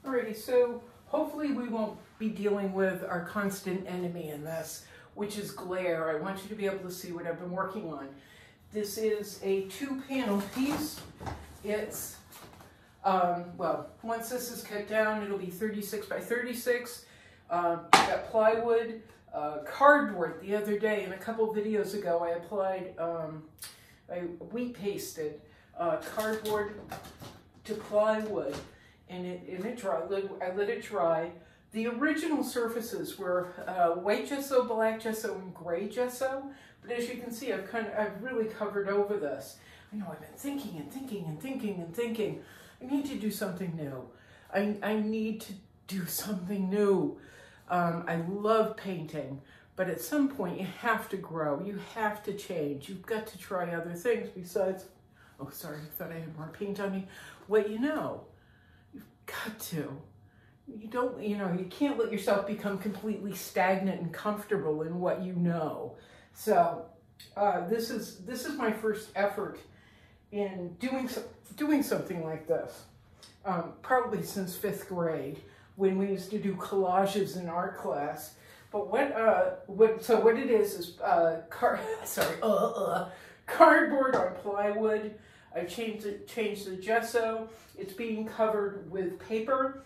Alrighty, so hopefully we won't be dealing with our constant enemy in this, which is glare. I want you to be able to see what I've been working on. This is a 2-panel piece. It's, well, once this is cut down, it'll be 36 by 36. Got plywood, cardboard. The other day, in a couple videos ago, I applied, I wheat pasted cardboard to plywood, and it dried. I let it dry. The original surfaces were white gesso, black gesso, and gray gesso. But as you can see, I've really covered over this. I know I've been thinking and thinking and thinking and thinking. I need to do something new. I need to do something new. I love painting, but at some point you have to grow. You have to change. You've got to try other things besides, oh, sorry, I thought I had more paint on me. Well, you know, you've got to. You don't, you know, you can't let yourself become completely stagnant and comfortable in what you know. So this is my first effort in doing something like this. Probably since 5th grade, when we used to do collages in art class. But what it is cardboard on plywood. I changed the gesso. It's being covered with paper.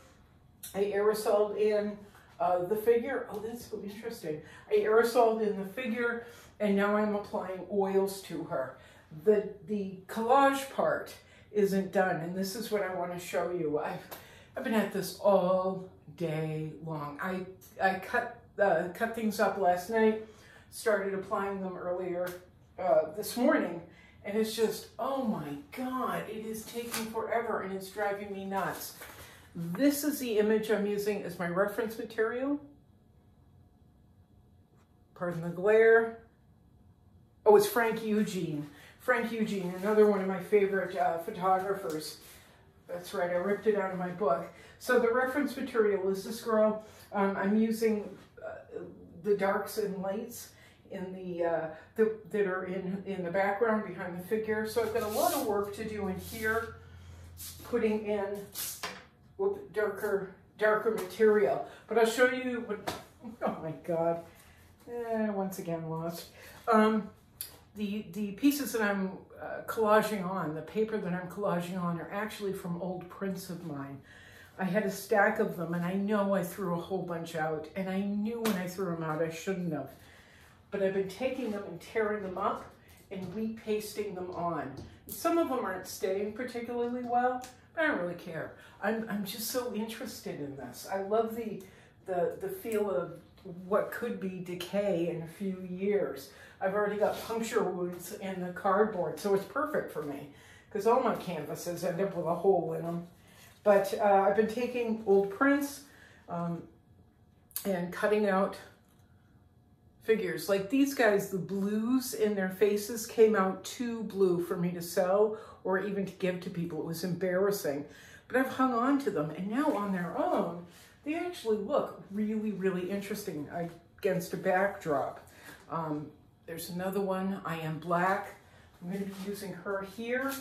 I aerosoled in the figure. Oh, that's so interesting. I aerosoled in the figure, and now I'm applying oils to her. The collage part isn't done, and this is what I want to show you. I've been at this all day long. I cut things up last night, started applying them earlier this morning, and it's just, oh my God, it is taking forever, and it's driving me nuts. This is the image I'm using as my reference material. Pardon the glare. Oh, it's Frank Eugene. Frank Eugene, another one of my favorite photographers. That's right, I ripped it out of my book. So the reference material is this girl. I'm using the darks and lights in that are in the background behind the figure. So I've got a lot of work to do in here, putting in darker material. But I'll show you what, oh my God, once again lost. The pieces that I'm collaging on, the paper that I'm collaging on, are actually from old prints of mine. I had a stack of them, and I know I threw a whole bunch out, and I knew when I threw them out I shouldn't have. But I've been taking them and tearing them up and repasting them on. Some of them aren't staying particularly well, but I don't really care. I'm just so interested in this. I love the feel of what could be decay in a few years. I've already got puncture wounds in the cardboard, so it's perfect for me because all my canvases end up with a hole in them. But I've been taking old prints and cutting out figures. Like these guys, the blues in their faces came out too blue for me to sell or even to give to people. It was embarrassing. But I've hung on to them, and now on their own, they actually look really, really interesting against a backdrop. There's another one, I Am Black. I'm going to be using her here.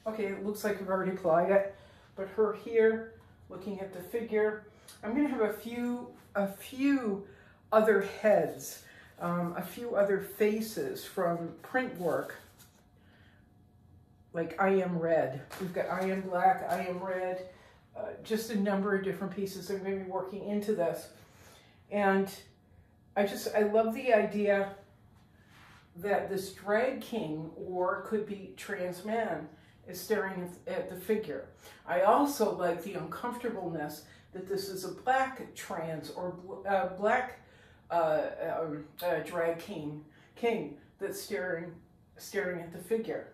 Okay, it looks like I've already applied it, but her here, looking at the figure. I'm going to have a few other heads, a few other faces from print work, like I Am Red. We've got I Am Black, I Am Red, just a number of different pieces I'm going to be working into this. And I love the idea that this drag king, or could be trans man, is staring at the figure. I also like the uncomfortableness that this is a black trans or black drag king that's staring at the figure.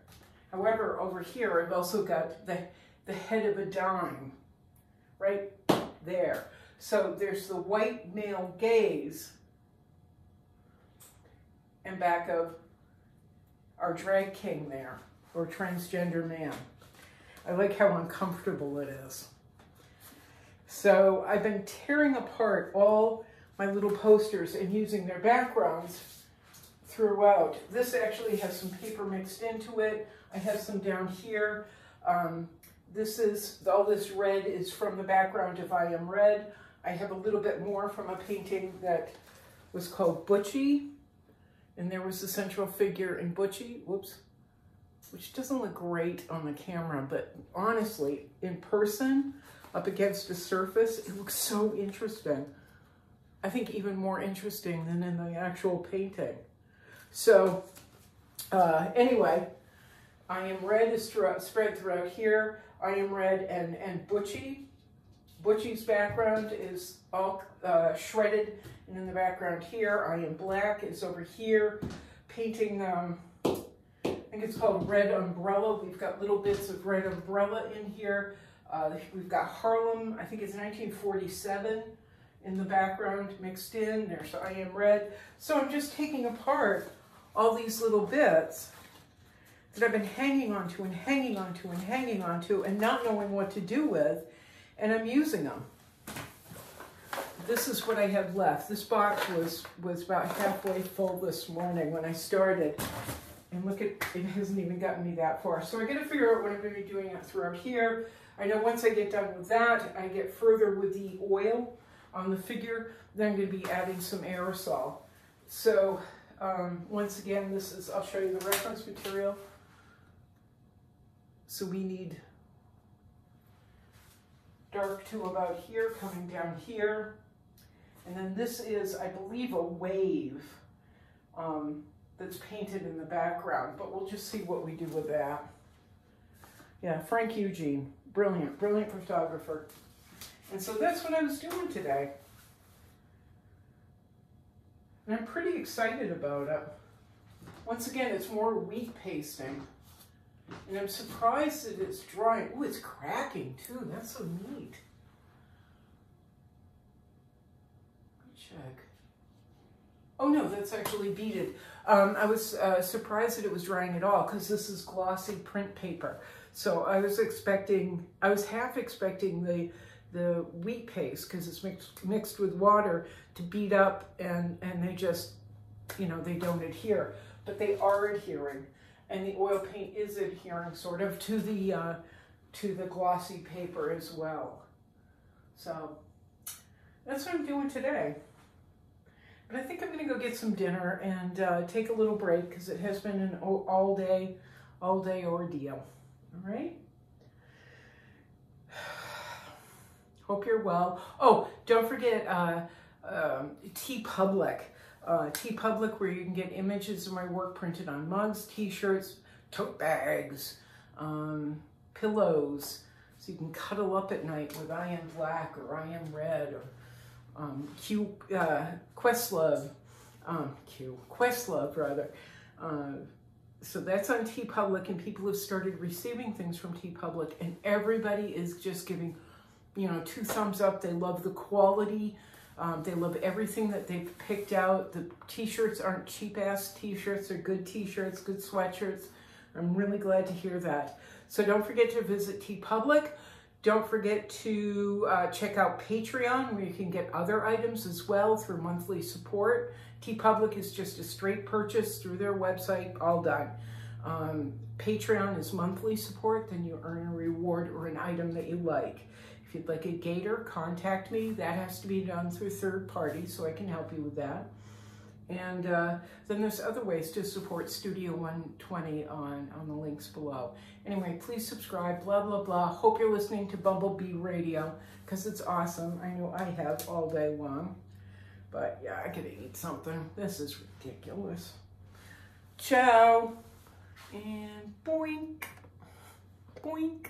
However, over here I've also got the head of a dime right there. So there's the white male gaze and back of our drag king there, or transgender man. I like how uncomfortable it is. So I've been tearing apart all my little posters and using their backgrounds throughout. This actually has some paper mixed into it. I have some down here. this is, all this red is from the background of I Am Red. I have a little bit more from a painting that was called Butchie. And there was the central figure in Butchie, whoops, which doesn't look great on the camera, but honestly, in person, up against a surface, it looks so interesting. I think even more interesting than in the actual painting. So anyway, I Am Red is spread throughout here. I Am Red and Butchie. Butchie's background is all shredded, and in the background here, I Am Black is over here, painting, I think it's called Red Umbrella. We've got little bits of Red Umbrella in here. We've got Harlem, I think it's 1947 in the background mixed in. There's I Am Red. So I'm just taking apart all these little bits that I've been hanging onto and hanging onto and hanging onto and not knowing what to do with, and I'm using them. This is what I have left. This box was about halfway full this morning when I started. And look at, it hasn't even gotten me that far. So I got to figure out what I'm going to be doing throughout here. I know once I get done with that, I get further with the oil on the figure, then I'm going to be adding some aerosol. So once again, this is, I'll show you the reference material. So we need dark to about here, coming down here. And then this is, I believe, a wave that's painted in the background, but we'll just see what we do with that. Yeah, Frank Eugene, brilliant, brilliant photographer. And so that's what I was doing today. And I'm pretty excited about it. Once again, it's more wheat pasting. And I'm surprised that it's drying. Oh, it's cracking too. That's so neat. Check. Oh no, that's actually beaded. I was surprised that it was drying at all because this is glossy print paper. So I was half expecting the wheat paste, because it's mixed with water, to beat up and they just, you know, they don't adhere. But they are adhering, and the oil paint is adhering sort of to the glossy paper as well. So that's what I'm doing today. But I think I'm going to go get some dinner and take a little break, because it has been an all day ordeal. All right? Hope you're well. Oh, don't forget TEEPUBLIC. TEEPUBLIC, where you can get images of my work printed on mugs, t-shirts, tote bags, pillows, so you can cuddle up at night with I Am Black or I Am Red, or Questlove rather. So that's on TEEPUBLIC, and people have started receiving things from TEEPUBLIC, and everybody is just giving, you know, 2 thumbs up. They love the quality. They love everything that they've picked out. The t-shirts aren't cheap-ass t-shirts. They're good t-shirts, good sweatshirts. I'm really glad to hear that. So don't forget to visit TEEPUBLIC. Don't forget to check out Patreon, where you can get other items as well through monthly support. TEEPUBLIC is just a straight purchase through their website, all done. Patreon is monthly support, then you earn a reward or an item that you like. If you'd like a gator, contact me. That has to be done through third parties, so I can help you with that. And then there's other ways to support Studio 120 on the links below. Anyway, please subscribe, blah, blah, blah. Hope you're listening to Bumblebee Radio, because it's awesome. I know I have all day long. But yeah, I gotta eat something. This is ridiculous. Ciao. And boink, boink.